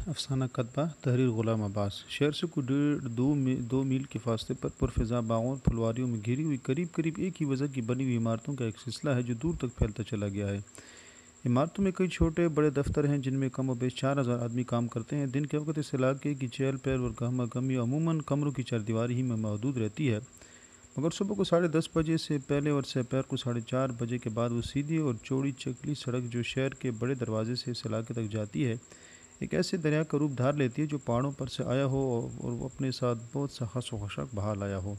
افسانہ کتبہ تحریر غلام عباس شہر سے کوئی 1.5 2 میل کے فاصلے پر پرفضا باغوں اور پھلواریوں میں گھری ہوئی قریب قریب ایک ہی وجہ کی بنی ہوئی عمارتوں کا ایک سلسلہ ہے جو دور تک پھیلتا چلا گیا ہے۔ عمارتوں میں کئی چھوٹے بڑے دفتر ہیں جن میں کم و بیش 4,000 آدمی کام کرتے ہیں۔ دن کے وقت اس علاقے کی چہل پہل اور گہما گہمی عموماً کمروں کی چاردیواری ہی میں محدود رہتی ہے، مگر صبح کو 10:30 بجے سے پہلے اور دوپہر کو 4:30 بجے کے بعد وہ سیدھی اور چوڑی چکلی سڑک جو شہر کے بڑے دروازے سے اس علاقے تک جاتی ہے ایک ایسے دریا کا روپ دھار لیتی ہے جو پہاڑوں پر سے آیا ہو اور وہ اپنے ساتھ بہت سا خس و خشاک بہا لایا ہو۔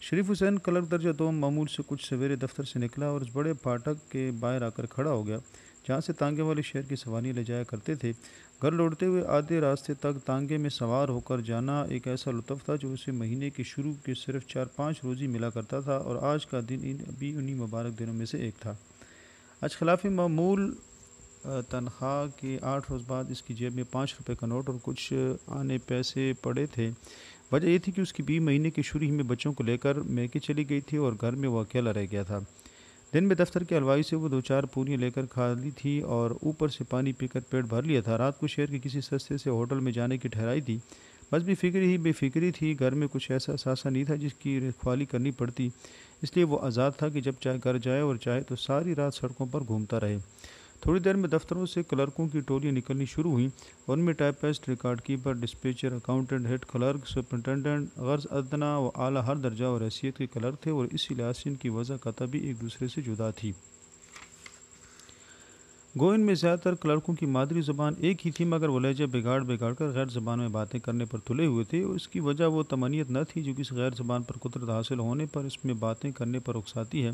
شریف حسین کلرک درجہ دوم معمول سے کچھ سویرے دفتر سے نکلا اور اس بڑے پھاٹک کے باہر آ کر کھڑا ہو گیا جہاں سے تانگے والے شہر کی سواریاں لے جایا کرتے تھے۔ گھر لوٹتے ہوئے آدھے راستے تک تانگے میں سوار ہو کر جانا ایک ایسا لطف تھا جو اسے مہینے کے شروع کے صرف 4-5 روز ہی ملا کرتا تھا، اور آج کا دن ابھی انہی مبارک دنوں میں سے ایک تھا۔ آج خلاف معمول تنخواہ کے 8 روز بعد اس کی جیب میں 5 روپے کا نوٹ اور کچھ آنے پیسے پڑے تھے۔ وجہ یہ تھی کہ اس کی بیوی مہینے کے شروع ہی میں بچوں کو لے کر میکے چلی گئی تھی اور گھر میں وہ اکیلا رہ گیا تھا۔ دن میں دفتر کے حلوائی سے وہ 2-4 پوریاں لے کر کھا لی تھی اور اوپر سے پانی پی کر پیٹ بھر لیا تھا۔ رات کو شہر کے کسی سستے سے ہوٹل میں جانے کی ٹھہرائی تھی۔ بس بے فکری تھی، گھر میں کچھ ایسا اثاثہ نہیں تھا جس کی رکھوالی کرنی پڑتی، اس لیے وہ آزاد تھا کہ جب چاہے گھر جائے اور چاہے تو ساری رات سڑکوں پر گھومتا رہے۔ تھوڑی دیر میں دفتروں سے کلرکوں کی ٹولیاں نکلنی شروع ہوئیں، اور ان میں typist, record keeper, dispatcher, accountant, head clerk, superintendent, غرض ادنیٰ و اعلیٰ ہر درجہ اور حیثیت کے کلرک تھے، اور اسی لحاظ سے ان کی وضع قطع بھی ایک دوسرے سے جدا تھی۔ گو ان میں زیادہ تر کلرکوں کی مادری زبان ایک ہی تھی، مگر وہ لہجہ بگاڑ کر غیر زبان میں باتیں کرنے پر تلے ہوئے تھے۔ اس کی وجہ وہ تمنیت نہ تھی جو کسی غیر زبان پر قدرت حاصل ہونے پر اس میں باتیں کرنے پر اکساتی ہے،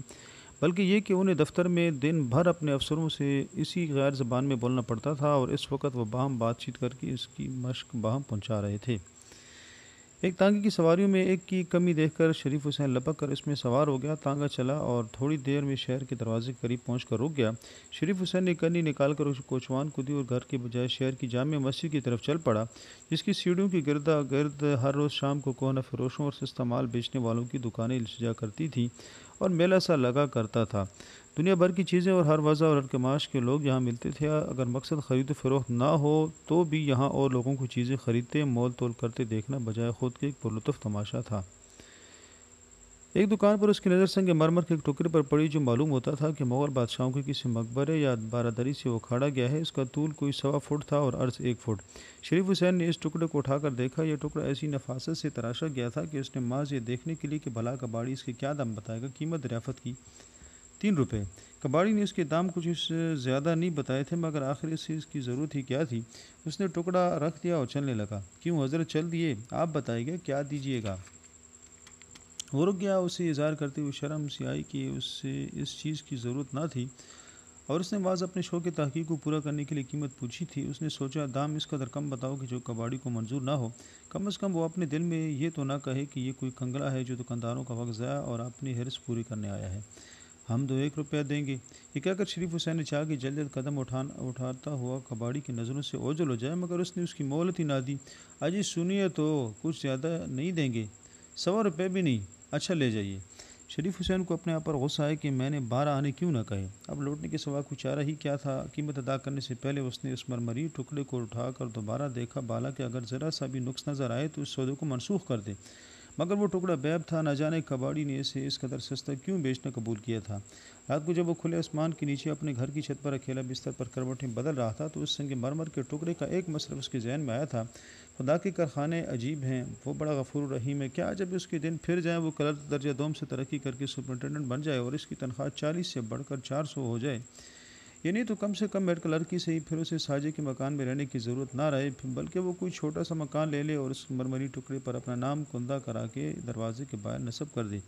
بلکہ یہ کہ انہیں دفتر میں دن بھر اپنے افسروں سے اسی غیر زبان میں بولنا پڑتا تھا، اور اس وقت وہ باہم بات چیت کر کے اس کی مشق باہم پہنچا رہے تھے۔ ایک تانگے کی سواریوں میں ایک کی کمی دیکھ کر شریف حسین لپک کر اس میں سوار ہو گیا۔ تانگا چلا اور تھوڑی دیر میں شہر کے دروازے کے قریب پہنچ کر رک گیا۔ شریف حسین نے کنی نکال کر کوچوان کو دی اور گھر کے بجائے شہر کی جامع مسجد کی طرف چل پڑا، جس کی سیڑھیوں کی گردا گرد ہر روز شام کو کوہنہ فروشوں اور سستا مال بیچنے والوں کی دکانیں سجا کرتی تھیں اور میلہ سا لگا کرتا تھا۔ دنیا بھر کی چیزیں اور ہر وضع اور ہر کماش کے لوگ یہاں ملتے تھے۔ اگر مقصد خرید و فروخت نہ ہو تو بھی یہاں اور لوگوں کو چیزیں خریدتے مول تول کرتے دیکھنا بجائے خود کے ایک پرلطف تماشا تھا۔ ایک دکان پر اس کی نظر سنگ مرمر کے ایک ٹکڑے پر پڑی جو معلوم ہوتا تھا کہ مغل بادشاہوں کے کسی مقبرے یا بارادری سے اکھاڑا گیا ہے۔ اس کا طول کوئی 1.25 فٹ تھا اور عرض 1 فٹ۔ شریف حسین نے اس ٹکڑے کو اٹھا کر دیکھا۔ یہ ٹکڑا ایسی نفاست سے تراشا گیا تھا کہ اس نے محض یہ دیکھنے کے لیے کہ بھلا کباڑی اس کے کیا دام بتائے گا قیمت دریافت کی 3 روپے۔ کباڑی نے اس کے دام کچھ اس زیادہ نہیں بتائے تھے، مگر آخر اس کی ضرورت ہی کیا تھی۔ اس نے ٹکڑا رکھ دیا اور چلنے لگا۔ کیوں حضرت چل دیے، آپ بتائیے گا کیا دیجیے گا۔ وہ رک گیا، اسے اظہار کرتے ہوئے شرم سی آئی کہ اس سے اس چیز کی ضرورت نہ تھی، اور اس نے بعض اپنے شوق تحقیق کو پورا کرنے کے لیے قیمت پوچھی تھی۔ اس نے سوچا دام اس قدر کم بتاؤ کہ جو کباڑی کو منظور نہ ہو، کم از کم وہ اپنے دل میں یہ تو نہ کہے کہ یہ کوئی کنگلا ہے جو دکانداروں کا وقت ضائع اور اپنی حرص پوری کرنے آیا ہے۔ ہم تو 1 روپیہ دیں گے۔ یہ کہہ کر شریف حسین نے چاہا کہ جلد جلد قدم اٹھاتا ہوا کباڑی کی نظروں سے اوجھل ہو جائے، مگر اس نے اس کی مہلت ہی نہ دی۔ اجی سنیے تو، کچھ زیادہ نہیں دیں گے، 100 روپے بھی نہیں، اچھا لے جائیے۔ شریف حسین کو اپنے آپ پر غصہ آیا کہ میں نے 12 آنے کیوں نہ کہے۔ اب لوٹنے کے سوا کوئی چارہ ہی کیا تھا۔ قیمت ادا کرنے سے پہلے اس نے اس مرمری ٹکڑے کو اٹھا کر دوبارہ دیکھا، بالا کہ اگر ذرا سا بھی نقص نظر آئے تو اس سودے کو منسوخ کر دے، مگر وہ ٹکڑا بیب تھا۔ نہ جانے کباڑی نے اسے اس قدر سستا کیوں بیچنا قبول کیا تھا۔ رات کو جب وہ کھلے آسمان کے نیچے اپنے گھر کی چھت پر اکیلا بستر پر کروٹیں بدل رہا تھا تو اس سنگ مرمر کے ٹکڑے کا ایک مصرف اس کے ذہن میں آیا تھا۔ خدا کے کارخانے عجیب ہیں، وہ بڑا غفور الرحیم ہے۔ کیا جب اس کے دن پھر جائیں، وہ کلرک درجہ دوم سے ترقی کر کے سپرنٹنڈنٹ بن جائے اور اس کی تنخواہ 40 سے بڑھ کر 400 ہو جائے، یہ نہیں تو کم سے کم ہیڈ کلرکی سے ہی پھر اسے ساجے کے مکان میں رہنے کی ضرورت نہ رہے، بلکہ وہ کوئی چھوٹا سا مکان لے لے اور اس مرمری ٹکڑے پر اپنا نام کندہ کرا کے دروازے کے باہر نصب کر دے۔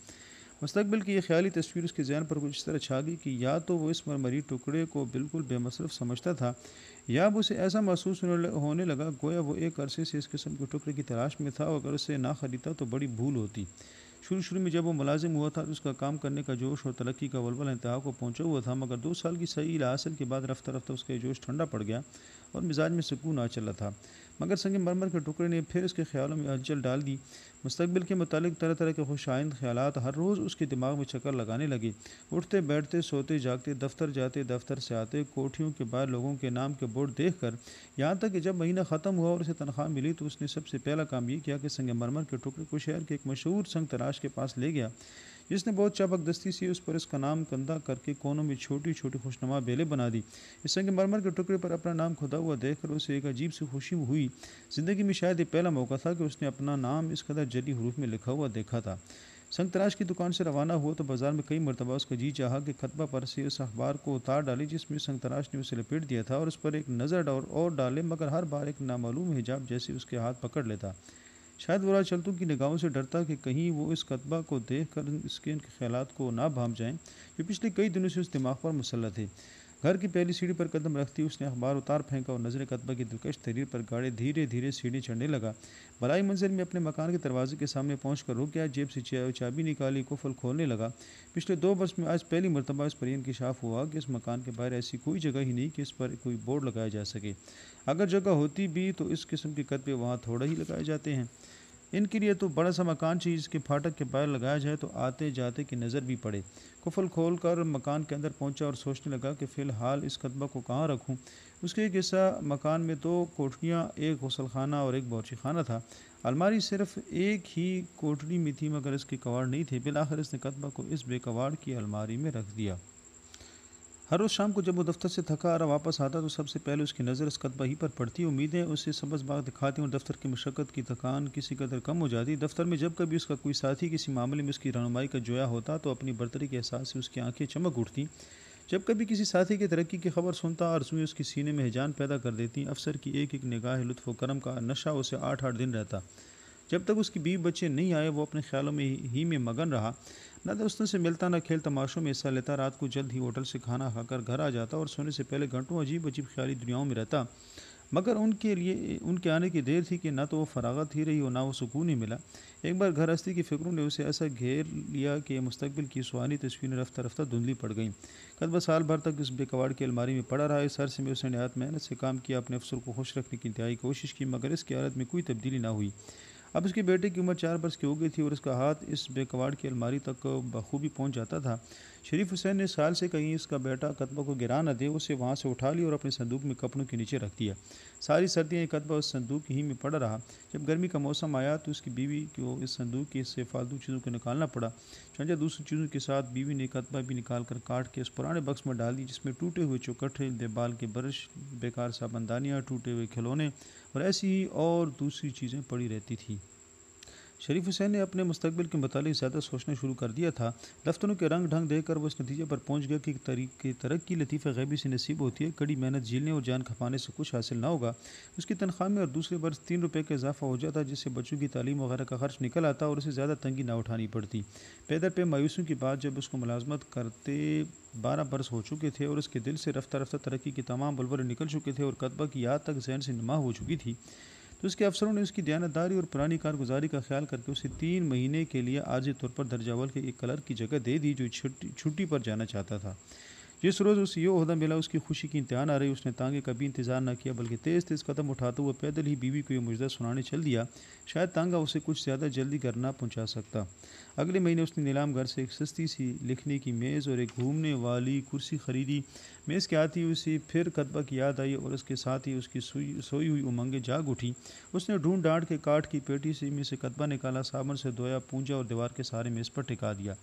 مستقبل کی یہ خیالی تصویر اس کے ذہن پر کچھ اس طرح چھا گئی کہ یا تو وہ اس مرمری ٹکڑے کو بالکل بے مصرف سمجھتا تھا، یا اب اسے ایسا محسوس ہونے لگا گویا وہ ایک عرصے سے اس قسم کے ٹکڑے کی تلاش میں تھا، اور اگر اسے نہ خریدتا تو بڑی بھول ہوتی۔ شروع میں جب وہ ملازم ہوا تھا تو اس کا کام کرنے کا جوش اور ترقی کا ولولہ انتہا کو پہنچا ہوا تھا، مگر 2 سال کی صحیح حاصل کے بعد رفتہ رفتہ اس کا جوش ٹھنڈا پڑ گیا اور مزاج میں سکون آ چلا تھا۔ مگر سنگ مرمر کے ٹکڑے نے پھر اس کے خیالوں میں ہلچل ڈال دی۔ مستقبل کے متعلق طرح طرح کے خوش آئند خیالات ہر روز اس کے دماغ میں چکر لگانے لگے۔ اٹھتے بیٹھتے، سوتے جاگتے، دفتر جاتے، دفتر سے آتے، کوٹھیوں کے باہر لوگوں کے نام کے بورڈ دیکھ کر، یہاں تک کہ جب مہینہ ختم ہوا اور اسے تنخواہ ملی تو اس نے سب سے پہلا کام یہ کیا کہ سنگ مرمر کے ٹکڑے کو شہر کے ایک مشہور سنگ تراش کے پاس لے گیا، جس نے بہت چابک دستی سے اس پر اس کا نام کندہ کر کے کونوں میں چھوٹی چھوٹی خوشنما بیلیں بنا دی۔ اس سنگ مرمر کے ٹکڑے پر اپنا نام کھدا ہوا دیکھ کر اسے ایک عجیب سی خوشی ہوئی۔ زندگی میں شاید یہ پہلا موقع تھا کہ اس نے اپنا نام اس قدر جلی حروف میں لکھا ہوا دیکھا تھا۔ سنگ تراش کی دکان سے روانہ ہوا تو بازار میں کئی مرتبہ اس کا جی چاہا کہ کتبہ پر سے اس اخبار کو اتار ڈالے جس میں سنگ تراش نے اسے لپیٹ دیا تھا، اور اس پر ایک نظر اور ڈالے، مگر ہر بار ایک نامعلوم حجاب جیسے اس کے ہاتھ پکڑ لیتا۔ شاید وہ راہ چلتوں کی نگاہوں سے ڈرتا کہ کہیں وہ اس کتبہ کو دیکھ کر اس کے ان کے خیالات کو نہ بھانپ جائیں جو پچھلے کئی دنوں سے اس دماغ پر مسلط تھے۔ گھر کی پہلی سیڑھی پر قدم رکھتی اس نے اخبار اتار پھینکا اور نظر کتبہ کی دلکش تحریر پر گاڑے دھیرے دھیرے سیڑھی چڑھنے لگا۔ بلائی منزل میں اپنے مکان کے دروازے کے سامنے پہنچ کر رک گیا، جیب سے چابی نکالی، قفل کھولنے لگا۔ پچھلے 2 برس میں آج پہلی مرتبہ اس پر یہ انکشاف ہوا کہ اس مکان کے باہر ایسی کوئی جگہ ہی نہیں کہ اس پر کوئی بورڈ لگایا جا سکے۔ اگر جگہ ہوتی بھی تو اس قسم کے کتبے وہاں تھوڑا ہی لگائے جاتے ہیں۔ ان کے لیے تو بڑا سا مکان چاہیے جس کے پھاٹک کے باہر لگایا جائے تو آتے جاتے کی نظر بھی پڑے۔ قفل کھول کر مکان کے اندر پہنچا اور سوچنے لگا کہ فی الحال اس کتبہ کو کہاں رکھوں۔ اس کے ایک حصہ مکان میں 2 کوٹھریاں، ایک غسل خانہ اور ایک باورچی خانہ تھا۔ الماری صرف ایک ہی کوٹری میں تھی مگر اس کے کواڑ نہیں تھے۔ بالآخر اس نے کتبہ کو اس بے کواڑ کی الماری میں رکھ دیا۔ ہر روز شام کو جب وہ دفتر سے تھکا آرا واپس آتا تو سب سے پہلے اس کی نظر اس کتبہ ہی پر پڑتی۔ امیدیں اسے سبز باغ دکھاتی اور دفتر کی مشقت کی تھکان کسی قدر کم ہو جاتی۔ دفتر میں جب کبھی اس کا کوئی ساتھی کسی معاملے میں اس کی رہنمائی کا جویا ہوتا تو اپنی برتری کے احساس سے اس کی آنکھیں چمک اٹھتیں۔ جب کبھی کسی ساتھی کی ترقی کی خبر سنتا، آرزوئیں اس کے سینے میں ہیجان پیدا کر دیتیں۔ افسر کی ایک ایک نگاہ لطف و کرم کا نشہ اسے 8 دن رہتا۔ جب تک اس کی بیوی بچے نہیں آئے وہ اپنے خیالوں میں مگن رہا، نہ دوستوں سے ملتا، نہ کھیل تماشوں میں حصہ لیتا۔ رات کو جلد ہی ہوٹل سے کھانا کھا کر گھر آ جاتا اور سونے سے پہلے گھنٹوں عجیب خیالی دنیاؤں میں رہتا، مگر ان کے آنے کی دیر تھی کہ نہ تو وہ فراغت ہی رہی اور نہ وہ سکون ہی ملا۔ ایک بار گھر ہستی کی فکروں نے اسے ایسا گھیر لیا کہ مستقبل کی سوانی تصویریں رفتہ رفتہ دھندلی پڑ گئیں۔ کتبہ سال بھر تک اس بے کواڑ کی الماری میں پڑا رہا۔ اس عرصے میں اس نے نہایت محنت سے کام کیا، اپنے افسر کو خوش رکھنے کی انتہائی کوشش کی، مگر اس کی حالت میں کوئی تبدیلی نہ ہوئی۔ اب اس کے بیٹے کی عمر 4 برس کی ہو گئی تھی اور اس کا ہاتھ اس بے کواڑ کی الماری تک بخوبی پہنچ جاتا تھا۔ شریف حسین نے سال سے کہیں اس کا بیٹا کتبہ کو گرا نہ دے اسے وہاں سے اٹھا لیا اور اپنے صندوق میں کپڑوں کے نیچے رکھ دیا۔ ساری سردیاں یہ کتبہ اس صندوق ہی میں پڑا رہا۔ جب گرمی کا موسم آیا تو اس کی بیوی کو اس صندوق کے سے فالتو چیزوں کو نکالنا پڑا، چنانچہ دوسری چیزوں کے ساتھ بیوی نے کتبہ بھی نکال کر کاٹ کے اس پرانے بکس میں ڈال دی جس میں ٹوٹے ہوئے چوکٹے، دیبال کے برش، بیکار صابندانیاں، ٹوٹے ہوئے کھلونے اور ایسی ہی اور دوسری چیزیں پڑی رہتی تھیں۔ شریف حسین نے اپنے مستقبل کے متعلق زیادہ سوچنا شروع کر دیا تھا۔ دفتروں کے رنگ ڈھنگ دیکھ کر وہ اس نتیجے پر پہنچ گیا کہ ترقی لطیفہ غیبی سے نصیب ہوتی ہے، کڑی محنت جھیلنے اور جان کھپانے سے کچھ حاصل نہ ہوگا۔ اس کی تنخواہ میں اور دوسرے برس 3 روپے کا اضافہ ہو جاتا جس سے بچوں کی تعلیم وغیرہ کا خرچ نکل آتا اور اسے زیادہ تنگی نہ اٹھانی پڑتی۔ پے در پہ مایوسیوں کی بات جب اس کو ملازمت کرتے 12 برس ہو چکے تھے اور اس کے دل سے رفتہ رفتہ ترقی کے تمام بلورے نکل چکے تھے اور کتبہ کی یاد تک ذہن سے نما ہو چکی تھی، تو اس کے افسروں نے اس کی دیانتداری اور پرانی کارگزاری کا خیال کر کے اسے 3 مہینے کے لیے عارضی طور پر درجہ اول کے ایک کلرک کی جگہ دے دی جو چھٹی پر جانا چاہتا تھا۔ جس روز اسے یہ عہدہ ملا اس کی خوشی کی انتہا نہ رہی۔ اس نے تانگے کا بھی انتظار نہ کیا بلکہ تیز تیز قدم اٹھاتے ہوئے پیدل ہی بیوی کو یہ مجدہ سنانے چل دیا۔ شاید تانگا اسے کچھ زیادہ جلدی گھر نہ پہنچا سکتا۔ اگلے مہینے اس نے نیلام گھر سے ایک سستی سی لکھنے کی میز اور ایک گھومنے والی کرسی خریدی۔ میز کے آتی اسے پھر کتبہ کی یاد آئی اور اس کے ساتھ ہی اس کی سوئی ہوئی امنگیں جاگ اٹھی۔ اس نے ڈھونڈ ڈانٹ کے کاٹ کی پیٹی میں سے کتبہ نکالا، صابن سے دھویا، پونجا اور دیوار کے سہارے میز پر ٹکا دیا۔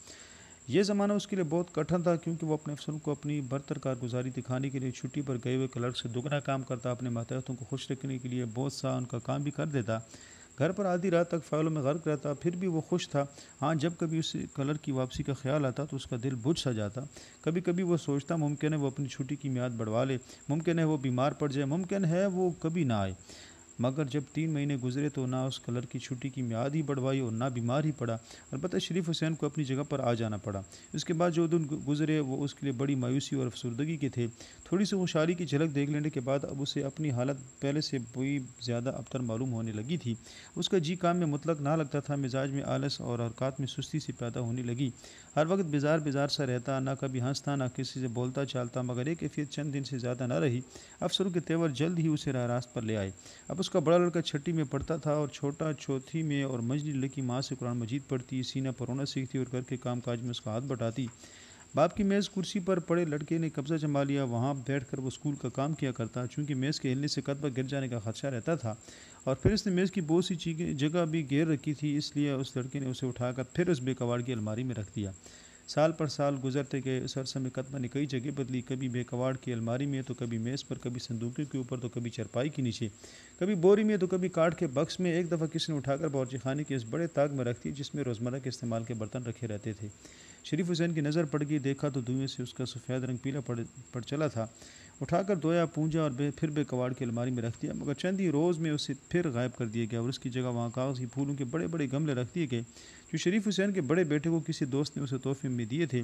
یہ زمانہ اس کے لیے بہت کٹھن تھا کیونکہ وہ اپنے افسروں کو اپنی برتر کارگزاری دکھانے کے لیے چھٹی پر گئے ہوئے کلرک سے دگنا کام کرتا، اپنے ماتحتوں کو خوش رکھنے کے لیے بہت سا ان کا کام بھی کر دیتا، گھر پر آدھی رات تک فائلوں میں غرق رہتا، پھر بھی وہ خوش تھا۔ ہاں، جب کبھی اس کلرک کی واپسی کا خیال آتا تو اس کا دل بجھ سا جاتا۔ کبھی کبھی وہ سوچتا ممکن ہے وہ اپنی چھٹی کی میعاد بڑھوا لے، ممکن ہے وہ بیمار پڑ جائے، ممکن ہے وہ کبھی نہ آئے۔ مگر جب 3 مہینے گزرے تو نہ اس کلر کی چھٹی کی میعاد ہی بڑھوائی اور نہ بیمار ہی پڑا۔ البتہ شریف حسین کو اپنی جگہ پر آ جانا پڑا۔ اس کے بعد جو دن گزرے وہ اس کے لیے بڑی مایوسی اور افسردگی کے تھے۔ تھوڑی سی خوشحالی کی جھلک دیکھ لینے کے بعد اب اسے اپنی حالت پہلے سے کوئی زیادہ ابتر معلوم ہونے لگی تھی۔ اس کا جی کام میں مطلق نہ لگتا تھا، مزاج میں آلس اور حرکات میں سستی سی پیدا ہونے لگی۔ ہر وقت بیزار بیزار سا رہتا، نہ کبھی ہنستا نہ کسی سے بولتا چالتا، مگر ایک کیفیت چند دن سے زیادہ نہ رہی۔ افسروں کے تیور جلد ہی اسے راہ راست پر لے آئے۔ اب اس کا بڑا لڑکا چھٹی میں پڑھتا تھا اور چھوٹا چوتھی میں، اور منجلی لڑکی ماں سے قرآن مجید پڑھتی، سینہ پر رونا سیکھتی اور گھر کے کام کاج میں اس کا ہاتھ بٹاتی۔ باپ کی میز کرسی پر پڑے لڑکے نے قبضہ جما لیا، وہاں بیٹھ کر وہ اسکول کا کام کیا کرتا۔ چونکہ میز کے ہلنے سے کتبہ گر جانے کا خدشہ رہتا تھا اور پھر اس نے میز کی بہت سی جگہ بھی گیر رکھی تھی، اس لیے اس لڑکے نے اسے اٹھا کر پھر اس بے کواڑ کی الماری میں رکھ دیا۔ سال پر سال گزرتے گئے۔ اس عرصے میں کتبہ نے کئی جگہ بدلی، کبھی بے کواڑ کی الماری میں تو کبھی میز پر، کبھی صندوقوں کے اوپر تو کبھی چرپائی کے نیچے، کبھی بوری میں تو کبھی کاٹ کے بکس میں۔ ایک دفعہ کسی نے اٹھا کر باورچی خانے کے اس بڑے طاق میں رکھ دی جس میں روزمرہ کے استعمال کے برتن رکھے رہتے تھے۔ شریف حسین کی نظر پڑ گئی، دیکھا تو دھوئیں سے اس کا سفید رنگ پیلا پڑ چلا تھا۔ اٹھا کر دھویا، پونجا اور پھر بے کواڑ کی الماری میں رکھ دیا، مگر چند ہی روز میں اسے پھر غائب کر دیا گیا اور اس کی جگہ وہاں کاغذی پھولوں کے بڑے بڑے گملے رکھ دیے گئے جو شریف حسین کے بڑے بیٹے کو کسی دوست نے اسے تحفے میں دیے تھے۔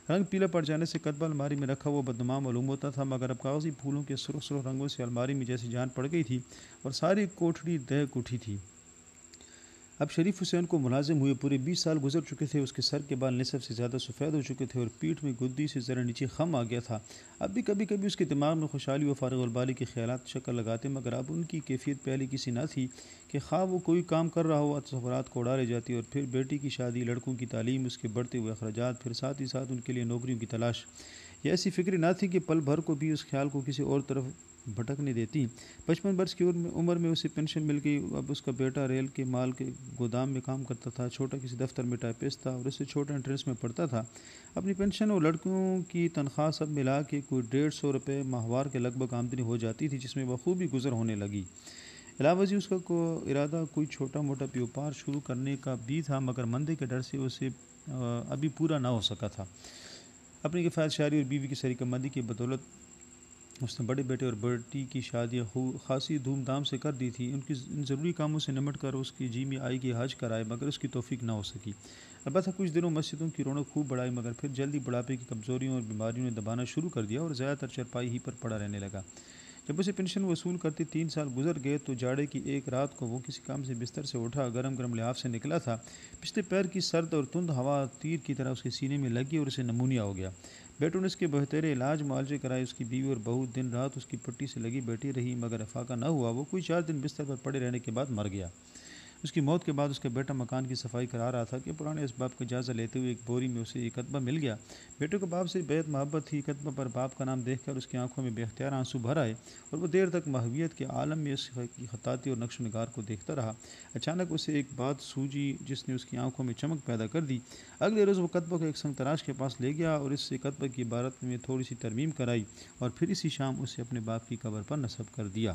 رنگ پیلا پڑ جانے سے کتبہ الماری میں رکھا وہ بدنما معلوم ہوتا تھا، مگر اب کاغذی پھولوں کے سرخ سرخ رنگوں سے الماری میں جیسی جان پڑ گئی تھی اور ساری کوٹھڑی دہک اٹھی تھی۔ اب شریف حسین کو ملازم ہوئے پورے 20 سال گزر چکے تھے۔ اس کے سر کے بال نصف سے زیادہ سفید ہو چکے تھے اور پیٹھ میں گدی سے ذرا نیچے خم آ گیا تھا۔ اب بھی کبھی کبھی اس کے دماغ میں خوشحالی و فارغ البالی کے خیالات شکل لگاتے، مگر اب ان کی کیفیت پہلے کسی نہ تھی کہ خواہ وہ کوئی کام کر رہا ہو تصورات کو اڑا لے جاتی، اور پھر بیٹی کی شادی، لڑکوں کی تعلیم، اس کے بڑھتے ہوئے اخراجات، پھر ساتھ ہی ساتھ ان کے لیے نوکریوں کی تلاش۔ یہ ایسی فکر نہ تھی کہ پل بھر کو بھی اس خیال کو کسی اور طرف بھٹکنے دیتی۔ 55 برس کی عمر میں اسے پینشن مل گئی۔ اب اس کا بیٹا ریل کے مال کے گودام میں کام کرتا تھا، چھوٹا کسی دفتر میں ٹائپسٹ تھا اور اس سے چھوٹا انٹرنس میں پڑھتا تھا۔ اپنی پینشن اور لڑکوں کی تنخواہ سب ملا کے کوئی 150 روپے ماہوار کے لگ بھگ آمدنی ہو جاتی تھی، جس میں بخوبی گزر ہونے لگی۔ علاوہ ازیں اس کا ارادہ کوئی چھوٹا موٹا بیوپار شروع کرنے کا بھی تھا، مگر مندے کے ڈر سے اسے ابھی پورا نہ ہو سکا تھا۔ اپنی کفایت شعاری اور بیوی کی شریک مندی کی بدولت اس نے بڑے بیٹے اور بیٹی کی شادی خاصی دھوم دھام سے کر دی تھی۔ ان ضروری کاموں سے نمٹ کر اس کی جی میں آئی کہ حج کرائے، مگر اس کی توفیق نہ ہو سکی۔ البتہ کچھ دنوں مسجدوں کی رونق خوب بڑھائی، مگر پھر جلدی بڑھاپے کی کمزوریوں اور بیماریوں نے دبانا شروع کر دیا اور زیادہ تر چرپائی ہی پر پڑا رہنے لگا۔ جب اسے پینشن وصول کرتے 3 سال گزر گئے تو جاڑے کی ایک رات کو وہ کسی کام سے بستر سے اٹھا، گرم گرم لحاف سے نکلا تھا۔ پچھلے پیر کی سرد اور تند ہوا تیر کی طرح اس کے سینے میں لگی اور اسے نمونیا ہو گیا۔ بیٹوں نے اس کے بہترے علاج معالجے کرائے، اس کی بیوی اور بہو دن رات اس کی پٹی سے لگی بیٹھی رہی، مگر افاقہ نہ ہوا۔ وہ کوئی 4 دن بستر پر پڑے رہنے کے بعد مر گیا۔ اس کی موت کے بعد اس کا بیٹا مکان کی صفائی کرا رہا تھا کہ پرانے اسباب کا جائزہ لیتے ہوئے ایک بوری میں اسے ایک کتبہ مل گیا۔ بیٹے کو باپ سے بےحد محبت تھی۔ کتبہ پر باپ کا نام دیکھ کر اس کی آنکھوں میں بے اختیار آنسو بھر آئے اور وہ دیر تک محویت کے عالم میں اس کی خطاطی اور نقش و نگار کو دیکھتا رہا۔ اچانک اسے ایک بات سوجی جس نے اس کی آنکھوں میں چمک پیدا کر دی۔ اگلے روز وہ کتبہ کو ایک سنگ تراش کے پاس لے گیا اور اس سے کتبہ کی عبارت میں تھوڑی سی ترمیم کرائی اور پھر اسی شام اسے اپنے باپ کی قبر پر نصب کر دیا۔